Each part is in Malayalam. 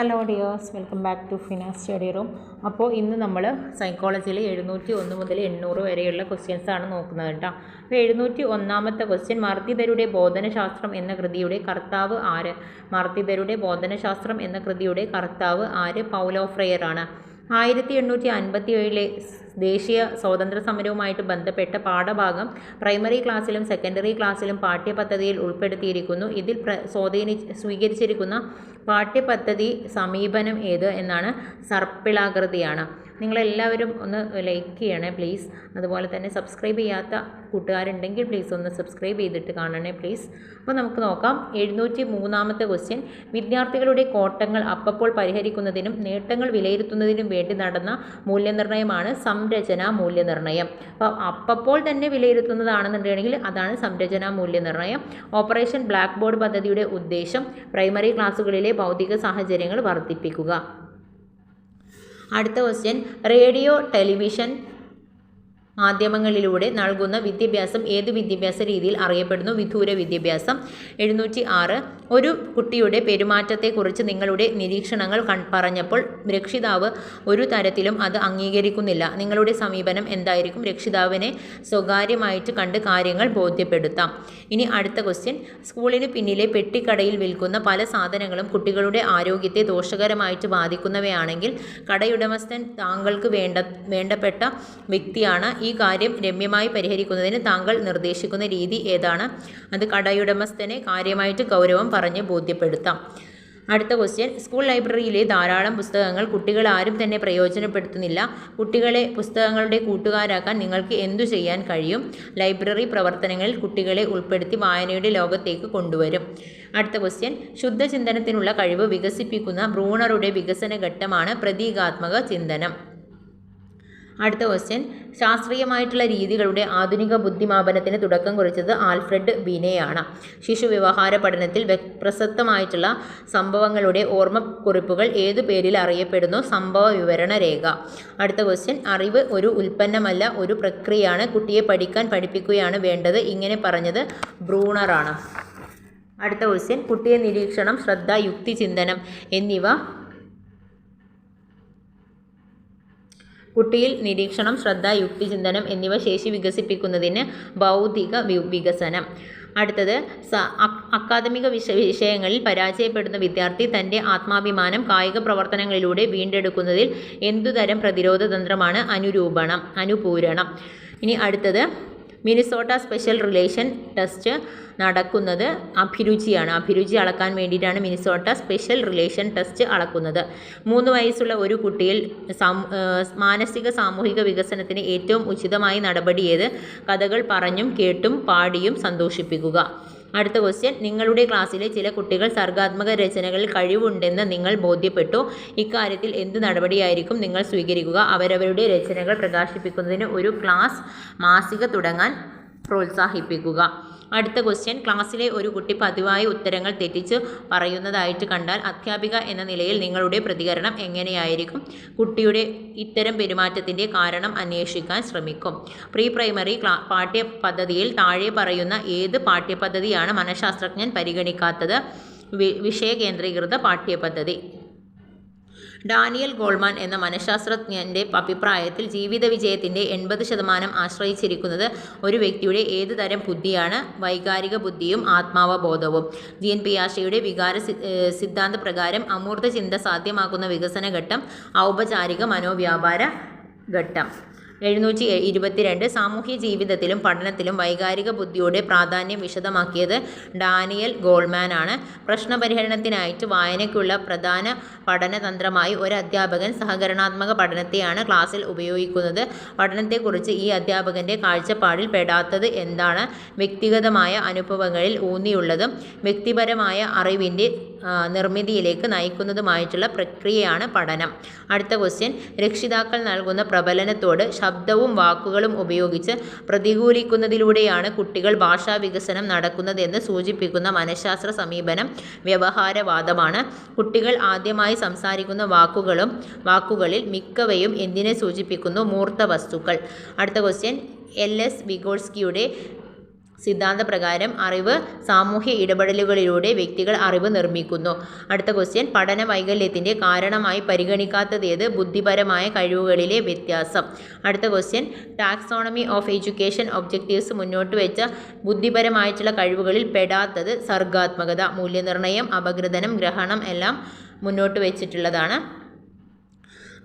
Hello dears, welcome back to finance study room. അപ്പോൾ ഇന്ന് നമ്മൾ സൈക്കോളജിയിൽ 701 മുതൽ 800 വരെയുള്ള ക്വസ്റ്റ്യൻസാണ് നോക്കുന്നത് കേട്ടോ. അപ്പോൾ 701ാമത്തെ ക്വസ്റ്റ്യൻ, മർദ്ദിതരുടെ ബോധനശാസ്ത്രം എന്ന കൃതിയുടെ കർത്താവ് ആര്? മർദ്ദിതരുടെ ബോധനശാസ്ത്രം എന്ന കൃതിയുടെ കർത്താവ് ആര്? പൗലോ ഫ്രെയർ ആണ്. 1857 ദേശീയ സ്വാതന്ത്ര്യ സമരവുമായിട്ട് ബന്ധപ്പെട്ട പാഠഭാഗം പ്രൈമറി ക്ലാസ്സിലും സെക്കൻഡറി ക്ലാസ്സിലും പാഠ്യപദ്ധതിയിൽ ഉൾപ്പെടുത്തിയിരിക്കുന്നു. ഇതിൽ സ്വീകരിച്ചിരിക്കുന്ന പാഠ്യപദ്ധതി സമീപനം ഏത് എന്നാണ്? സർപ്പിളാകൃതിയാണ്. നിങ്ങളെല്ലാവരും ഒന്ന് ലൈക്ക് ചെയ്യണേ പ്ലീസ്. അതുപോലെ തന്നെ സബ്സ്ക്രൈബ് ചെയ്യാത്ത കൂട്ടുകാരുണ്ടെങ്കിൽ പ്ലീസ് ഒന്ന് സബ്സ്ക്രൈബ് ചെയ്തിട്ട് കാണണേ പ്ലീസ്. അപ്പോൾ നമുക്ക് നോക്കാം. 703ാമത്തെ ക്വസ്റ്റ്യൻ, വിദ്യാർത്ഥികളുടെ കോട്ടങ്ങൾ അപ്പപ്പോൾ പരിഹരിക്കുന്നതിനും നേട്ടങ്ങൾ വിലയിരുത്തുന്നതിനും വേണ്ടി നടന്ന മൂല്യനിർണ്ണയമാണ് സംരചനാ മൂല്യനിർണ്ണയം. അപ്പോൾ തന്നെ വിലയിരുത്തുന്നതാണെന്നുണ്ടെങ്കിൽ അതാണ് സംരചനാ മൂല്യനിർണ്ണയം. ഓപ്പറേഷൻ ബ്ലാക്ക് ബോർഡ് പദ്ധതിയുടെ ഉദ്ദേശം പ്രൈമറി ക്ലാസ്സുകളിലെ ഭൗതിക സാഹചര്യങ്ങൾ വർദ്ധിപ്പിക്കുക. അടുത്ത ക്വസ്റ്റ്യൻ, റേഡിയോ ടെലിവിഷൻ മാധ്യമങ്ങളിലൂടെ നൽകുന്ന വിദ്യാഭ്യാസം ഏത് വിദ്യാഭ്യാസ രീതിയിൽ അറിയപ്പെടുന്നു? വിദൂര വിദ്യാഭ്യാസം. 706, ഒരു കുട്ടിയുടെ പെരുമാറ്റത്തെക്കുറിച്ച് നിങ്ങളുടെ നിരീക്ഷണങ്ങൾ പറഞ്ഞപ്പോൾ രക്ഷിതാവ് ഒരു തരത്തിലും അത് അംഗീകരിക്കുന്നില്ല. നിങ്ങളുടെ സമീപനം എന്തായിരിക്കും? രക്ഷിതാവിനെ സ്വകാര്യമായിട്ട് കണ്ട് കാര്യങ്ങൾ ബോധ്യപ്പെടുത്താം. ഇനി അടുത്ത ക്വസ്റ്റ്യൻ, സ്കൂളിന് പിന്നിലെ പെട്ടിക്കടയിൽ വിൽക്കുന്ന പല സാധനങ്ങളും കുട്ടികളുടെ ആരോഗ്യത്തെ ദോഷകരമായിട്ട് ബാധിക്കുന്നവയാണെങ്കിൽ കടയുടമസ്ഥൻ താങ്കൾക്ക് വേണ്ടപ്പെട്ട വ്യക്തിയാണ്. ഈ കാര്യം രമ്യമായി പരിഹരിക്കുന്നതിന് താങ്കൾ നിർദ്ദേശിക്കുന്ന രീതി ഏതാണ്? അത് കടയുടമസ്ഥനെ കാര്യമായിട്ട് ഗൗരവം പറഞ്ഞ് ബോധ്യപ്പെടുത്താം. അടുത്ത ക്വസ്റ്റ്യൻ, സ്കൂൾ ലൈബ്രറിയിലെ ധാരാളം പുസ്തകങ്ങൾ കുട്ടികൾ ആരും തന്നെ പ്രയോജനപ്പെടുത്തുന്നില്ല. കുട്ടികളെ പുസ്തകങ്ങളുടെ കൂട്ടുകാരാക്കാൻ നിങ്ങൾക്ക് എന്തു ചെയ്യാൻ കഴിയും? ലൈബ്രറി പ്രവർത്തനങ്ങളിൽ കുട്ടികളെ ഉൾപ്പെടുത്തി വായനയുടെ ലോകത്തേക്ക് കൊണ്ടുവരും. അടുത്ത ക്വസ്റ്റ്യൻ, ശുദ്ധചിന്തനത്തിനുള്ള കഴിവ് വികസിപ്പിക്കുന്ന ബ്രൂണറുടെ വികസന ഘട്ടമാണ് പ്രതീകാത്മക ചിന്തനം. അടുത്ത ക്വസ്റ്റ്യൻ, ശാസ്ത്രീയമായിട്ടുള്ള രീതികളുടെ ആധുനിക ബുദ്ധിമാപനത്തിന് തുടക്കം കുറിച്ചത് ആൽഫ്രഡ് ബിനെയാണ്. ശിശു വ്യവഹാര പഠനത്തിൽ പ്രസക്തമായിട്ടുള്ള സംഭവങ്ങളുടെ ഓർമ്മക്കുറിപ്പുകൾ ഏതു പേരിൽ അറിയപ്പെടുന്നു? സംഭവ വിവരണ രേഖ. അടുത്ത ക്വസ്റ്റ്യൻ, അറിവ് ഒരു ഉൽപ്പന്നമല്ല, ഒരു പ്രക്രിയയാണ്. കുട്ടിയെ പഠിപ്പിക്കുകയാണ് വേണ്ടത്. ഇങ്ങനെ പറഞ്ഞത് ബ്രൂണറാണ്. അടുത്ത ക്വസ്റ്റ്യൻ, കുട്ടിയെ നിരീക്ഷണം, ശ്രദ്ധ, യുക്തി ചിന്തനം എന്നിവ കുട്ടിയിൽ നിരീക്ഷണം, ശ്രദ്ധ, യുക്തിചിന്തനം എന്നിവ ശേഷി വികസിപ്പിക്കുന്നതിന് ബൗദ്ധിക വികസനം. അടുത്തത്, അക്കാദമിക വിഷയങ്ങളിൽ പരാജയപ്പെടുന്ന വിദ്യാർത്ഥി തൻ്റെ ആത്മാഭിമാനം കായിക പ്രവർത്തനങ്ങളിലൂടെ വീണ്ടെടുക്കുന്നതിൽ എന്തുതരം പ്രതിരോധ തന്ത്രമാണ്? അനുപൂരണം. ഇനി അടുത്തത്, മിനിസോട്ട സ്പെഷ്യൽ റിലേഷൻ ടെസ്റ്റ് നടക്കുന്നത് അഭിരുചിയാണ്. അഭിരുചി അളക്കാൻ വേണ്ടിയിട്ടാണ് മിനിസോട്ട സ്പെഷ്യൽ റിലേഷൻ ടെസ്റ്റ് അളക്കുന്നത്. 3 വയസ്സുള്ള ഒരു കുട്ടിയിൽ മാനസിക സാമൂഹിക വികസനത്തിന് ഏറ്റവും ഉചിതമായ നടപടി ഏത്? കഥകൾ പറഞ്ഞും കേട്ടും പാടിയും സന്തോഷിപ്പിക്കുക. അടുത്ത ക്വസ്റ്റ്യൻ, നിങ്ങളുടെ ക്ലാസ്സിലെ ചില കുട്ടികൾ സർഗാത്മക രചനകളിൽ കഴിവുണ്ടെന്ന് നിങ്ങൾ ബോധ്യപ്പെട്ടു. ഇക്കാര്യത്തിൽ എന്ത് നടപടിയായിരിക്കും നിങ്ങൾ സ്വീകരിക്കുക? അവരവരുടെ രചനകൾ പ്രകാശിപ്പിക്കുന്നതിന് ഒരു ക്ലാസ് മാസിക തുടങ്ങാൻ പ്രോത്സാഹിപ്പിക്കുക. അടുത്ത ക്വസ്റ്റ്യൻ, ക്ലാസ്സിലെ ഒരു കുട്ടി പതിവായി ഉത്തരങ്ങൾ തെറ്റിച്ച് പറയുന്നതായിട്ട് കണ്ടാൽ അധ്യാപിക എന്ന നിലയിൽ നിങ്ങളുടെ പ്രതികരണം എങ്ങനെയായിരിക്കും? കുട്ടിയുടെ ഇത്തരം പെരുമാറ്റത്തിൻ്റെ കാരണം അന്വേഷിക്കാൻ ശ്രമിക്കും. പ്രീ പ്രൈമറി പാഠ്യപദ്ധതിയിൽ താഴെ പറയുന്ന ഏത് പാഠ്യപദ്ധതിയാണ് മനഃശാസ്ത്രജ്ഞൻ പരിഗണിക്കാത്തത്? വിഷയകേന്ദ്രീകൃത പാഠ്യപദ്ധതി. ഡാനിയൽ ഗോൾമാൻ എന്ന മനഃശാസ്ത്രജ്ഞൻ്റെ അഭിപ്രായത്തിൽ ജീവിത വിജയത്തിൻ്റെ 80% ആശ്രയിച്ചിരിക്കുന്നത് ഒരു വ്യക്തിയുടെ ഏത് തരം ബുദ്ധിയാണ്? വൈകാരിക ബുദ്ധിയും ആത്മാവബോധവും. ജീൻ പിയാഷെയുടെ വികാര സിദ്ധാന്ത പ്രകാരം അമൂർത്ത ചിന്ത സാധ്യമാക്കുന്ന വികസന ഘട്ടം ഔപചാരിക മനോവ്യാപാര ഘട്ടം. 722, സാമൂഹ്യ ജീവിതത്തിലും പഠനത്തിലും വൈകാരിക ബുദ്ധിയുടെ പ്രാധാന്യം വിശദമാക്കിയത് ഡാനിയൽ ഗോൾമാൻ ആണ്. പ്രശ്നപരിഹരണത്തിനായിട്ട് വായനയ്ക്കുള്ള പ്രധാന പഠനതന്ത്രമായി ഒരു അധ്യാപകൻ സഹകരണാത്മക പഠനത്തെയാണ് ക്ലാസ്സിൽ ഉപയോഗിക്കുന്നത്. പഠനത്തെക്കുറിച്ച് ഈ അധ്യാപകൻ്റെ കാഴ്ചപ്പാടിൽ പെടാത്തത് എന്താണ്? വ്യക്തിഗതമായ അനുഭവങ്ങളിൽ ഊന്നിയുള്ളതും വ്യക്തിപരമായ അറിവിൻ്റെ നിർമ്മിതിയിലേക്ക് നയിക്കുന്നതുമായിട്ടുള്ള പ്രക്രിയയാണ് പഠനം. അടുത്ത ക്വസ്റ്റ്യൻ, രക്ഷിതാക്കൾ നൽകുന്ന പ്രബലനത്തോട് ശബ്ദവും വാക്കുകളും ഉപയോഗിച്ച് പ്രതികൂലിക്കുന്നതിലൂടെയാണ് കുട്ടികൾ ഭാഷാ വികസനം നടക്കുന്നതെന്ന് സൂചിപ്പിക്കുന്ന മനഃശാസ്ത്ര സമീപനം വ്യവഹാരവാദമാണ്. കുട്ടികൾ ആദ്യമായി സംസാരിക്കുന്ന വാക്കുകളിൽ മിക്കവയും എന്തിനെ സൂചിപ്പിക്കുന്നു? മൂർത്ത വസ്തുക്കൾ. അടുത്ത ക്വസ്റ്റ്യൻ, എൽ.എസ്. വിഗോട്സ്കിയുടെ സിദ്ധാന്തപ്രകാരം അറിവ് സാമൂഹ്യ ഇടപെടലുകളിലൂടെ വ്യക്തികൾ അറിവ് നിർമ്മിക്കുന്നു. അടുത്ത ക്വസ്റ്റ്യൻ, പഠന വൈകല്യത്തിൻ്റെ കാരണമായി പരിഗണിക്കാത്തതേത്? ബുദ്ധിപരമായ കഴിവുകളിലെ വ്യത്യാസം. അടുത്ത question, taxonomy of education objectives മുന്നോട്ട് വെച്ച ബുദ്ധിപരമായിട്ടുള്ള കഴിവുകളിൽ പെടാത്തത്? സർഗാത്മകത, മൂല്യനിർണ്ണയം, അപഗ്രഥനം, ഗ്രഹണം എല്ലാം മുന്നോട്ട് വെച്ചിട്ടുള്ളതാണ്.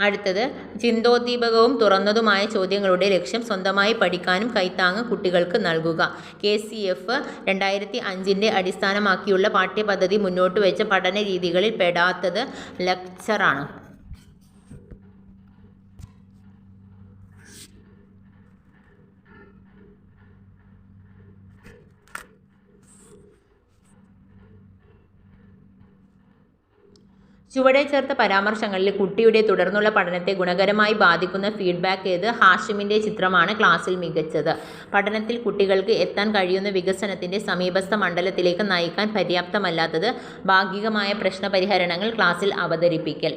അടുത്തത്, ചിന്തോദ്ദീപകവും തുറന്നതുമായ ചോദ്യങ്ങളുടെ ലക്ഷ്യം സ്വന്തമായി പഠിക്കാനും കൈത്താങ്ങ് കുട്ടികൾക്ക് നൽകുക. KCF 2005 അടിസ്ഥാനമാക്കിയുള്ള പാഠ്യപദ്ധതി മുന്നോട്ട് വെച്ച പഠന രീതികളിൽ പെടാത്തത് ലെക്ചറാണ്. ചുവടെ ചേർത്ത പരാമർശങ്ങളിൽ കുട്ടിയുടെ തുടർന്നുള്ള പഠനത്തെ ഗുണകരമായി ബാധിക്കുന്ന ഫീഡ്ബാക്ക് ഏത്? ഹാഷിമിൻ്റെ ചിത്രമാണ് ക്ലാസ്സിൽ മികച്ചത്. പഠനത്തിൽ കുട്ടികൾക്ക് എത്താൻ കഴിയുന്ന വികസനത്തിൻ്റെ സമീപസ്ഥ മണ്ഡലത്തിലേക്ക് നയിക്കാൻ പര്യാപ്തമല്ലാത്തത്? ഭാഗികമായ പ്രശ്നപരിഹരണങ്ങൾ ക്ലാസ്സിൽ അവതരിപ്പിക്കൽ.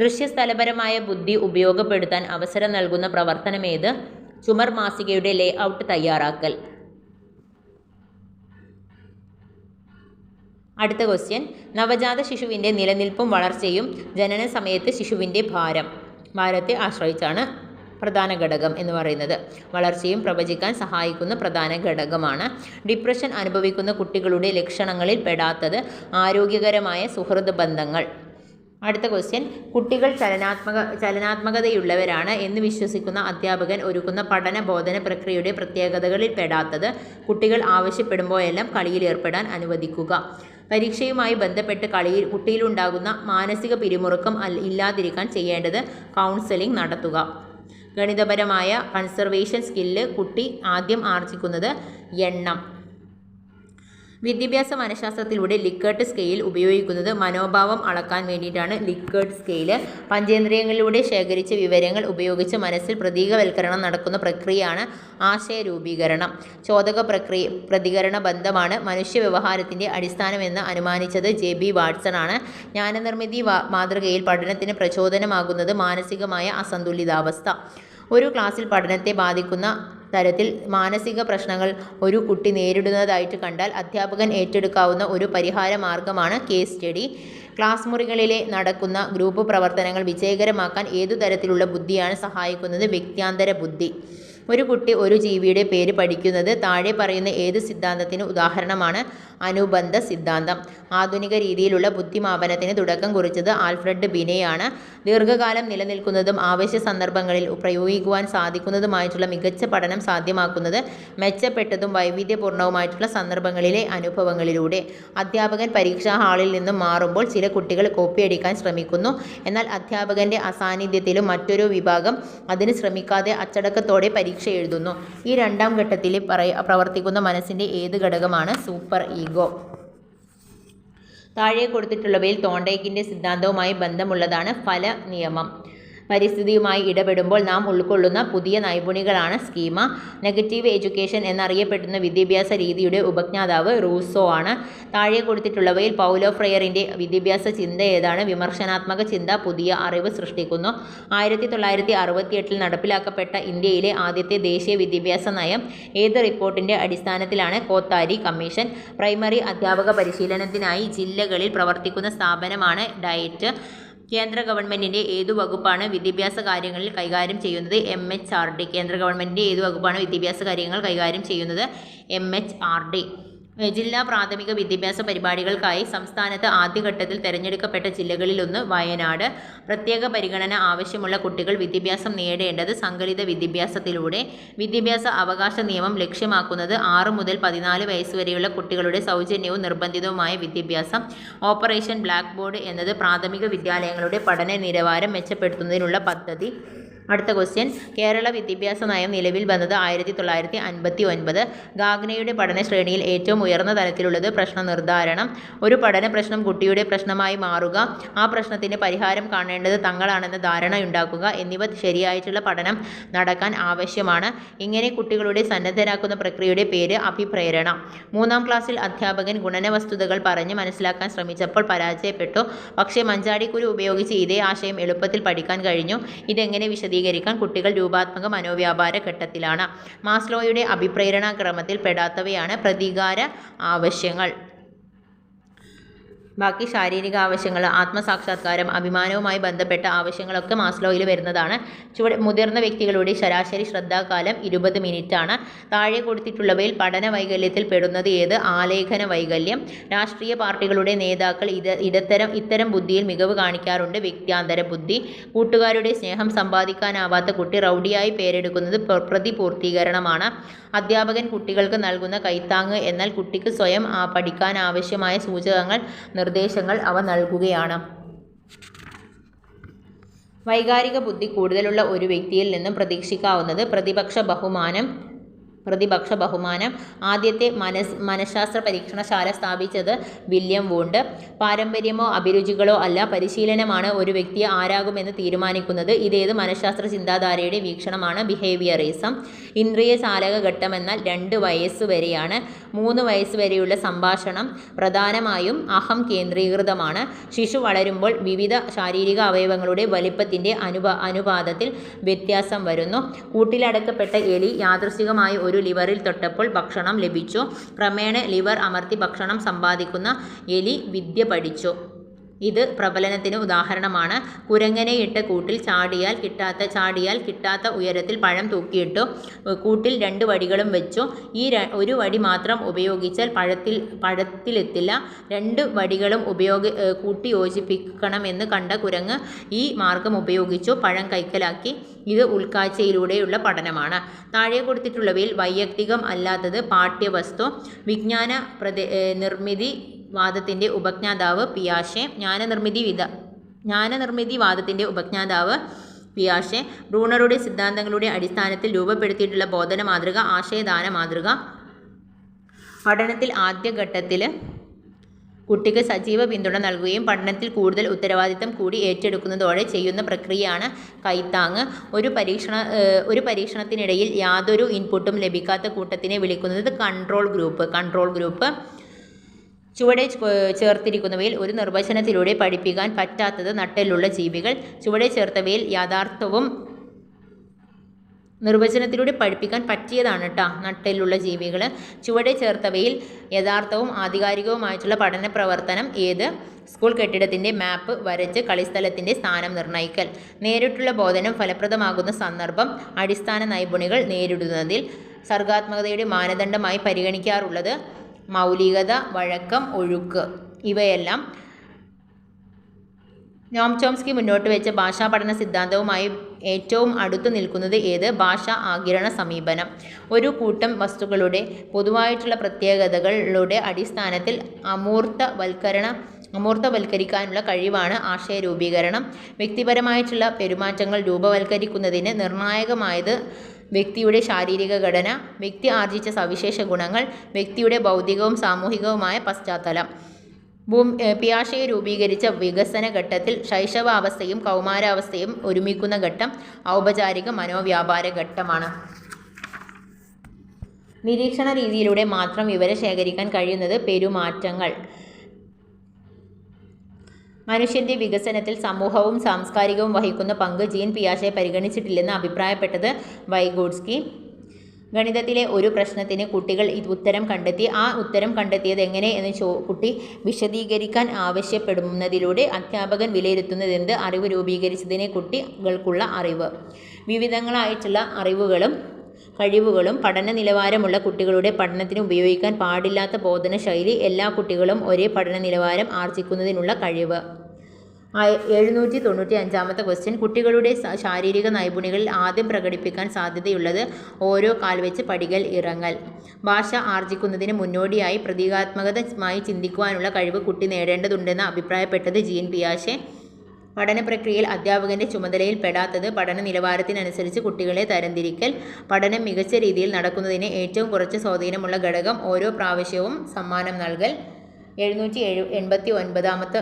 ദൃശ്യസ്ഥലപരമായ ബുദ്ധി ഉപയോഗപ്പെടുത്താൻ അവസരം നൽകുന്ന പ്രവർത്തനമേത്? ചുമർ മാസികയുടെ ലേ ഔട്ട് തയ്യാറാക്കൽ. അടുത്ത ക്വസ്റ്റ്യൻ, നവജാത ശിശുവിൻ്റെ നിലനിൽപ്പും വളർച്ചയും ജനന സമയത്ത് ശിശുവിൻ്റെ ഭാരത്തെ ആശ്രയിച്ചാണ് പ്രധാന ഘടകം എന്ന് പറയുന്നത്. വളർച്ചയും പ്രവചിക്കാൻ സഹായിക്കുന്ന പ്രധാന ഘടകമാണ്. ഡിപ്രഷൻ അനുഭവിക്കുന്ന കുട്ടികളുടെ ലക്ഷണങ്ങളിൽ പെടാത്തത്? ആരോഗ്യകരമായ സുഹൃത്ത് ബന്ധങ്ങൾ. അടുത്ത ക്വസ്റ്റ്യൻ, കുട്ടികൾ ചലനാത്മകതയുള്ളവരാണ് എന്ന് വിശ്വസിക്കുന്ന അധ്യാപകൻ ഒരുക്കുന്ന പഠന ബോധന പ്രക്രിയയുടെ പ്രത്യേകതകളിൽ പെടാത്തത്? കുട്ടികൾ ആവശ്യപ്പെടുമ്പോഴെല്ലാം കളിയിൽ ഏർപ്പെടാൻ അനുവദിക്കുക. പരീക്ഷയുമായി ബന്ധപ്പെട്ട് കളിയിൽ കുട്ടിയിലുണ്ടാകുന്ന മാനസിക പിരിമുറുക്കം ഇല്ലാതിരിക്കാൻ ചെയ്യേണ്ടത്? കൗൺസലിംഗ് നടത്തുക. ഗണിതപരമായ കൺസർവേഷൻ സ്കില്ല് കുട്ടി ആദ്യം ആർജിക്കുന്നത്? എണ്ണം. വിദ്യാഭ്യാസ മനഃശാസ്ത്രത്തിലൂടെ ലിക്കർട്ട് സ്കെയിൽ ഉപയോഗിക്കുന്നത് മനോഭാവം അളക്കാൻ വേണ്ടിയിട്ടാണ്. ലിക്കർട്ട് സ്കെയില് പഞ്ചേന്ദ്രിയങ്ങളിലൂടെ ശേഖരിച്ച വിവരങ്ങൾ ഉപയോഗിച്ച് മനസ്സിൽ പ്രതീകവൽക്കരണം നടക്കുന്ന പ്രക്രിയയാണ് ആശയരൂപീകരണം. ചോദക പ്രതികരണ ബന്ധമാണ് മനുഷ്യ വ്യവഹാരത്തിൻ്റെ അടിസ്ഥാനമെന്ന് അനുമാനിച്ചത് JB വാട്സൺ ആണ്. ജ്ഞാനനിർമ്മിതി മാതൃകയിൽ പഠനത്തിന് പ്രചോദനമാകുന്നത് മാനസികമായ അസന്തുലിതാവസ്ഥ. ഒരു ക്ലാസ്സിൽ പഠനത്തെ ബാധിക്കുന്ന തരത്തിൽ മാനസിക പ്രശ്നങ്ങൾ ഒരു കുട്ടി നേരിടുന്നതായിട്ട് കണ്ടാൽ അധ്യാപകൻ ഏറ്റെടുക്കാവുന്ന ഒരു പരിഹാര മാർഗമാണ് കേസ് സ്റ്റഡി. ക്ലാസ് മുറികളിലെ നടക്കുന്ന ഗ്രൂപ്പ് പ്രവർത്തനങ്ങൾ വിജയകരമാക്കാൻ ഏതു തരത്തിലുള്ള ബുദ്ധിയാണ് സഹായിക്കുന്നത്? വ്യക്ത്യാന്തര ബുദ്ധി. ഒരു കുട്ടി ഒരു ജീവിയുടെ പേര് പഠിക്കുന്നത് താഴെ പറയുന്ന ഏത് സിദ്ധാന്തത്തിന് ഉദാഹരണമാണ്? അനുബന്ധ സിദ്ധാന്തം. ആധുനിക രീതിയിലുള്ള ബുദ്ധിമാപനത്തിന് തുടക്കം കുറിച്ചത് ആൽഫ്രഡ് ബിനെയാണ്. ദീർഘകാലം നിലനിൽക്കുന്നതും ആവശ്യ സന്ദർഭങ്ങളിൽ പ്രയോഗിക്കുവാൻ സാധിക്കുന്നതുമായിട്ടുള്ള മികച്ച പഠനം സാധ്യമാക്കുന്നത് മെച്ചപ്പെട്ടതും വൈവിധ്യപൂർണവുമായിട്ടുള്ള സന്ദർഭങ്ങളിലെ അനുഭവങ്ങളിലൂടെ. അധ്യാപകൻ പരീക്ഷാ ഹാളിൽ നിന്നും മാറുമ്പോൾ ചില കുട്ടികൾ കോപ്പിയടിക്കാൻ ശ്രമിക്കുന്നു. എന്നാൽ അധ്യാപകൻ്റെ അസാന്നിധ്യത്തിലും മറ്റൊരു വിഭാഗം അതിന് ശ്രമിക്കാതെ അച്ചടക്കത്തോടെ പരീക്ഷ എഴുതുന്നു. ഈ രണ്ടാം ഘട്ടത്തിൽ പ്രവർത്തിക്കുന്ന മനസ്സിൻ്റെ ഏത് ഘടകമാണ്? Super ego. താഴെ കൊടുത്തിട്ടുള്ളവയിൽ തോണ്ടേക്കിൻ്റെ സിദ്ധാന്തവുമായി ബന്ധമുള്ളതാണ് ഫല നിയമം. പരിസ്ഥിതിയുമായി ഇടപെടുമ്പോൾ നാം ഉൾക്കൊള്ളുന്ന പുതിയ നൈപുണികളാണ് സ്കീമ. നെഗറ്റീവ് എഡ്യൂക്കേഷൻ എന്നറിയപ്പെടുന്ന വിദ്യാഭ്യാസ രീതിയുടെ ഉപജ്ഞാതാവ് റൂസോ ആണ്. താഴെ കൊടുത്തിട്ടുള്ളവയിൽ പൗലോ ഫ്രെയറിൻ്റെ വിദ്യാഭ്യാസ ചിന്ത ഏതാണ്? വിമർശനാത്മക ചിന്ത പുതിയ അറിവ് സൃഷ്ടിക്കുന്നു. 1968 നടപ്പിലാക്കപ്പെട്ട ഇന്ത്യയിലെ ആദ്യത്തെ ദേശീയ വിദ്യാഭ്യാസ നയം ഏത് റിപ്പോർട്ടിൻ്റെ അടിസ്ഥാനത്തിലാണ്? കോത്താരി കമ്മീഷൻ. പ്രൈമറി അധ്യാപക പരിശീലനത്തിനായി ജില്ലകളിൽ പ്രവർത്തിക്കുന്ന സ്ഥാപനമാണ് ഡയറ്റ്. കേന്ദ്ര ഗവൺമെൻറ്റിൻ്റെ ഏതു വകുപ്പാണ് വിദ്യാഭ്യാസ കാര്യങ്ങളിൽ കൈകാര്യം ചെയ്യുന്നത്? MHRD. കേന്ദ്ര ഗവൺമെൻറ്റിൻ്റെ ഏതു വകുപ്പാണ് വിദ്യാഭ്യാസ കാര്യങ്ങൾ കൈകാര്യം ചെയ്യുന്നത്? MHRD. ജില്ലാ പ്രാഥമിക വിദ്യാഭ്യാസ പരിപാടികൾക്കായി സംസ്ഥാനത്ത് ആദ്യഘട്ടത്തിൽ തെരഞ്ഞെടുക്കപ്പെട്ട ജില്ലകളിലൊന്ന് വയനാട്. പ്രത്യേക പരിഗണന ആവശ്യമുള്ള കുട്ടികൾ വിദ്യാഭ്യാസം നേടേണ്ടത് സംഘടിത വിദ്യാഭ്യാസത്തിലൂടെ. വിദ്യാഭ്യാസ അവകാശ നിയമം ലക്ഷ്യമാക്കുന്നത് 6 മുതൽ 14 വയസ്സുവരെയുള്ള കുട്ടികളുടെ സൗജന്യവും നിർബന്ധിതവുമായ വിദ്യാഭ്യാസം. ഓപ്പറേഷൻ ബ്ലാക്ക് ബോർഡ് എന്നത് പ്രാഥമിക വിദ്യാലയങ്ങളുടെ പഠന നിലവാരം മെച്ചപ്പെടുത്തുന്നതിനുള്ള പദ്ധതി. അടുത്ത ക്വസ്റ്റ്യൻ, കേരള വിദ്യാഭ്യാസ നയം നിലവിൽ വന്നത് 1959. ഗാഗ്നയുടെ പഠനശ്രേണിയിൽ ഏറ്റവും ഉയർന്ന തലത്തിലുള്ളത് പ്രശ്ന നിർദ്ധാരണം. ഒരു പഠന പ്രശ്നം കുട്ടിയുടെ പ്രശ്നമായി മാറുക, ആ പ്രശ്നത്തിന് പരിഹാരം കാണേണ്ടത് തങ്ങളാണെന്ന ധാരണയുണ്ടാക്കുക എന്നിവ ശരിയായിട്ടുള്ള പഠനം നടക്കാൻ ആവശ്യമാണ്. ഇങ്ങനെ കുട്ടികളുടെ സന്നദ്ധരാക്കുന്ന പ്രക്രിയയുടെ പേര് അഭിപ്രേരണ. 3-ാം ക്ലാസ്സിൽ അധ്യാപകൻ ഗുണന വസ്തുതകൾ പറഞ്ഞ് മനസ്സിലാക്കാൻ ശ്രമിച്ചപ്പോൾ പരാജയപ്പെട്ടു. പക്ഷേ മഞ്ചാടിക്കുരു ഉപയോഗിച്ച് ഇതേ ആശയം എളുപ്പത്തിൽ പഠിക്കാൻ കഴിഞ്ഞു. ഇതെങ്ങനെ വിശദീകരിക്കാൻ കുട്ടികൾ രൂപാത്മക മനോവ്യാപാര ഘട്ടത്തിലാണ്. മാസ്ലോയുടെ അഭിപ്രേരണ ക്രമത്തിൽ പെടാത്തവയാണ് പ്രതികാര ആവശ്യങ്ങൾ. ബാക്കി ശാരീരിക ആവശ്യങ്ങൾ, ആത്മസാക്ഷാത്കാരം, അഭിമാനവുമായി ബന്ധപ്പെട്ട ആവശ്യങ്ങളൊക്കെ മാസ്ലോയിൽ വരുന്നതാണ്. മുതിർന്ന വ്യക്തികളുടെ ശരാശരി ശ്രദ്ധാകാലം 20 മിനിറ്റാണ്. താഴെ കൊടുത്തിട്ടുള്ളവയിൽ പഠന വൈകല്യത്തിൽ പെടുന്നത് ഏത്? ആലേഖന വൈകല്യം. രാഷ്ട്രീയ പാർട്ടികളുടെ നേതാക്കൾ ഇത്തരം ബുദ്ധിയിൽ മികവ് കാണിക്കാറുണ്ട്. വ്യക്ത്യാന്തര ബുദ്ധി. കൂട്ടുകാരുടെ സ്നേഹം സമ്പാദിക്കാനാവാത്ത കുട്ടി റൗഡിയായി പേരെടുക്കുന്നത് പ്രതിപൂർത്തീകരണമാണ്. അധ്യാപകൻ കുട്ടികൾക്ക് നൽകുന്ന കൈത്താങ്ങ് എന്നാൽ കുട്ടിക്ക് സ്വയം പഠിക്കാൻ ആവശ്യമായ സൂചകങ്ങൾ, നിർദ്ദേശങ്ങൾ അവ നൽകുകയാണ്. വൈകാരിക ബുദ്ധി കൂടുതലുള്ള ഒരു വ്യക്തിയിൽ നിന്നും പ്രതീക്ഷിക്കാവുന്നത് പ്രതിപക്ഷ ബഹുമാനം. ആദ്യത്തെ മനഃശാസ്ത്ര പരീക്ഷണശാല സ്ഥാപിച്ചത് വില്യം വൂണ്ട്. പാരമ്പര്യമോ അഭിരുചികളോ അല്ല, പരിശീലനമാണ് ഒരു വ്യക്തിയെ ആരാകുമെന്ന് തീരുമാനിക്കുന്നത്. ഇതേത് മനഃശാസ്ത്ര ചിന്താധാരയുടെ വീക്ഷണമാണ്? ബിഹേവിയറിസം. ഇന്ദ്രിയ ചാലക ഘട്ടമെന്നാൽ 2 വയസ്സ് വരെയാണ്. 3 വയസ്സ് വരെയുള്ള സംഭാഷണം പ്രധാനമായും അഹം കേന്ദ്രീകൃതമാണ്. ശിശു വളരുമ്പോൾ വിവിധ ശാരീരിക അവയവങ്ങളുടെ വലിപ്പത്തിൻ്റെ അനുപാതത്തിൽ വ്യത്യാസം വരുന്നു. കൂട്ടിലടക്കപ്പെട്ട എലി യാദൃശ്ചികമായി ഒരു ലിവറിൽ തൊട്ടപ്പോൾ ഭക്ഷണം ലഭിച്ചു. ക്രമേണ ലിവർ അമർത്തി ഭക്ഷണം സമ്പാദിക്കുന്ന എലി വിദ്യ പഠിച്ചു. ഇത് പ്രബലനത്തിന് ഉദാഹരണമാണ്. കുരങ്ങനെ ഇട്ട കൂട്ടിൽ ചാടിയാൽ കിട്ടാത്ത ഉയരത്തിൽ പഴം തൂക്കിയിട്ടു. കൂട്ടിൽ 2 വടികളും വെച്ചു. ഈ ഒരു വടി മാത്രം ഉപയോഗിച്ചാൽ പഴത്തിലെത്തില്ല. 2 വടികളും കൂട്ടി യോജിപ്പിക്കണമെന്ന് കണ്ട കുരങ്ങ് ഈ മാർഗം ഉപയോഗിച്ചു. പഴം കൈക്കലാക്കി. ഇത് ഉൾക്കാഴ്ചയിലൂടെയുള്ള പഠനമാണ്. താഴെ കൊടുത്തിട്ടുള്ളവയിൽ വൈയക്തികം അല്ലാത്തത് പാഠ്യവസ്തു. വിജ്ഞാന നിർമ്മിതി വാദത്തിൻ്റെ ഉപജ്ഞാതാവ് പിയാഷെ. ജ്ഞാനനിർമ്മിതി വാദത്തിൻ്റെ ഉപജ്ഞാതാവ് പിയാഷെ. ബ്രൂണറുടെ സിദ്ധാന്തങ്ങളുടെ അടിസ്ഥാനത്തിൽ രൂപപ്പെടുത്തിയിട്ടുള്ള ബോധന മാതൃക ആശയദാന മാതൃക. പഠനത്തിൽ ആദ്യഘട്ടത്തിൽ കുട്ടിക്ക് സജീവ പിന്തുണ നൽകുകയും പഠനത്തിൽ കൂടുതൽ ഉത്തരവാദിത്തം കൂടി ഏറ്റെടുക്കുന്നതോടെ ചെയ്യുന്ന പ്രക്രിയയാണ് കൈത്താങ്ങ്. ഒരു പരീക്ഷണത്തിനിടയിൽ യാതൊരു ഇൻപുട്ടും ലഭിക്കാത്ത കൂട്ടത്തിനെ വിളിക്കുന്നത് കൺട്രോൾ ഗ്രൂപ്പ്. ചുവടെ ചേർത്തിരിക്കുന്നവയിൽ ഒരു നിർവചനത്തിലൂടെ പഠിപ്പിക്കാൻ പറ്റാത്തത് നട്ടെല്ലുള്ള ജീവികൾ. ചുവടെ ചേർത്തവയിൽ നിർവചനത്തിലൂടെ പഠിപ്പിക്കാൻ പറ്റിയതാണ് നട്ടെല്ലുള്ള ജീവികൾ. ചുവടെ ചേർത്തവയിൽ യഥാർത്ഥവും ആധികാരികവുമായിട്ടുള്ള പഠന പ്രവർത്തനം ഏത്? സ്കൂൾ കെട്ടിടത്തിൻ്റെ മാപ്പ് വരച്ച് കളിസ്ഥലത്തിൻ്റെ സ്ഥാനം നിർണ്ണയിക്കൽ. നേരിട്ടുള്ള ബോധനം ഫലപ്രദമാകുന്ന സന്ദർഭം അടിസ്ഥാന നൈപുണികൾ നേരിടുന്നതിൽ. സർഗാത്മകതയുടെ മാനദണ്ഡമായി പരിഗണിക്കാറുള്ളത് മൗലികത, വഴക്കം, ഒഴുക്ക്. ഇവയെല്ലാം നോം ചോംസ്കി മുന്നോട്ട് വെച്ച ഭാഷാ പഠന സിദ്ധാന്തവുമായി ഏറ്റവും അടുത്തു നിൽക്കുന്നത് ഏത്? ഭാഷാ ആഗിരണ സമീപനം. ഒരു കൂട്ടം വസ്തുക്കളുടെ പൊതുവായിട്ടുള്ള പ്രത്യേകതകളുടെ അടിസ്ഥാനത്തിൽ അമൂർത്തവൽക്കരിക്കാനുള്ള കഴിവാണ് ആശയരൂപീകരണം. വ്യക്തിപരമായിട്ടുള്ള പെരുമാറ്റങ്ങൾ രൂപവൽക്കരിക്കുന്നതിന് നിർണായകമായത് വ്യക്തിയുടെ ശാരീരിക ഘടന, വ്യക്തി ആർജിച്ച സവിശേഷ ഗുണങ്ങൾ, വ്യക്തിയുടെ ബൗദ്ധികവും സാമൂഹികവുമായ പശ്ചാത്തലം. പിയാഷെ രൂപീകരിച്ച വികസന ഘട്ടത്തിൽ ശൈശവാവസ്ഥയും കൗമാരാവസ്ഥയും ഒരുമിക്കുന്ന ഘട്ടം ഔപചാരിക മനോവ്യാപാര ഘട്ടമാണ്. നിരീക്ഷണ രീതിയിലൂടെ മാത്രം വിവരം ശേഖരിക്കാൻ കഴിയുന്നത് പെരുമാറ്റങ്ങൾ. മനുഷ്യൻ്റെ വികസനത്തിൽ സമൂഹവും സാംസ്കാരികവും വഹിക്കുന്ന പങ്ക് ജീൻ പിയാഷെ പരിഗണിച്ചിട്ടില്ലെന്ന് അഭിപ്രായപ്പെട്ടത് വൈഗോട്സ്കി. ഗണിതത്തിലെ ഒരു പ്രശ്നത്തിന് കുട്ടികൾ ഉത്തരം കണ്ടെത്തി. ആ ഉത്തരം കണ്ടെത്തിയത് എങ്ങനെ എന്ന് കുട്ടി വിശദീകരിക്കാൻ ആവശ്യപ്പെടുന്നതിലൂടെ അധ്യാപകൻ വിലയിരുത്തുന്നതെന്ത്? അറിവ് രൂപീകരിച്ചതിനെ കുട്ടികൾക്കുള്ള അറിവ്. വിവിധങ്ങളായിട്ടുള്ള അറിവുകളും കഴിവുകളും പഠന നിലവാരമുള്ള കുട്ടികളുടെ പഠനത്തിന് ഉപയോഗിക്കാൻ പാടില്ലാത്ത ബോധന ശൈലി. എല്ലാ കുട്ടികളും ഒരേ പഠന നിലവാരം ആർജിക്കുന്നതിനുള്ള കഴിവ്. 795-ാമത്തെ ക്വസ്റ്റ്യൻ. കുട്ടികളുടെ ശാരീരിക നൈപുണ്യങ്ങളിൽ ആദ്യം പ്രകടിപ്പിക്കാൻ സാധ്യതയുള്ളത് ഓരോ കാൽ വെച്ച് പടികൾ ഇറങ്ങൽ. ഭാഷ ആർജിക്കുന്നതിന് മുന്നോടിയായി പ്രതീകാത്മകമായി ചിന്തിക്കുവാനുള്ള കഴിവ് കുട്ടി നേടേണ്ടതുണ്ടെന്ന് അഭിപ്രായപ്പെട്ടത് ജീൻ പിയാഷെ. പഠന പ്രക്രിയയിൽ അധ്യാപകൻ്റെ ചുമതലയിൽ പെടാത്തത് പഠന നിലവാരത്തിനനുസരിച്ച് കുട്ടികളെ തരംതിരിക്കൽ. പഠനം മികച്ച രീതിയിൽ നടക്കുന്നതിന് ഏറ്റവും കുറച്ച് സ്വാധീനമുള്ള ഘടകം ഓരോ പ്രാവശ്യവും സമ്മാനം നൽകൽ. 789-ാമത്തെ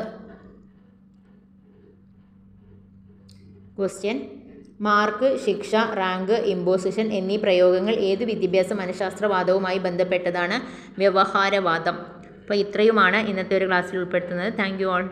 ക്വസ്റ്റ്യൻ. മാർക്ക്, ശിക്ഷ, റാങ്ക്, ഇമ്പോസിഷൻ എന്നീ പ്രയോഗങ്ങൾ ഏത് വിദ്യാഭ്യാസ മനഃശാസ്ത്രവാദവുമായി ബന്ധപ്പെട്ടതാണ്? വ്യവഹാരവാദം. അപ്പോൾ ഇത്രയുമാണ് ഇന്നത്തെ ഒരു ക്ലാസ്സിൽ ഉൾപ്പെടുത്തുന്നത്. Thank you all.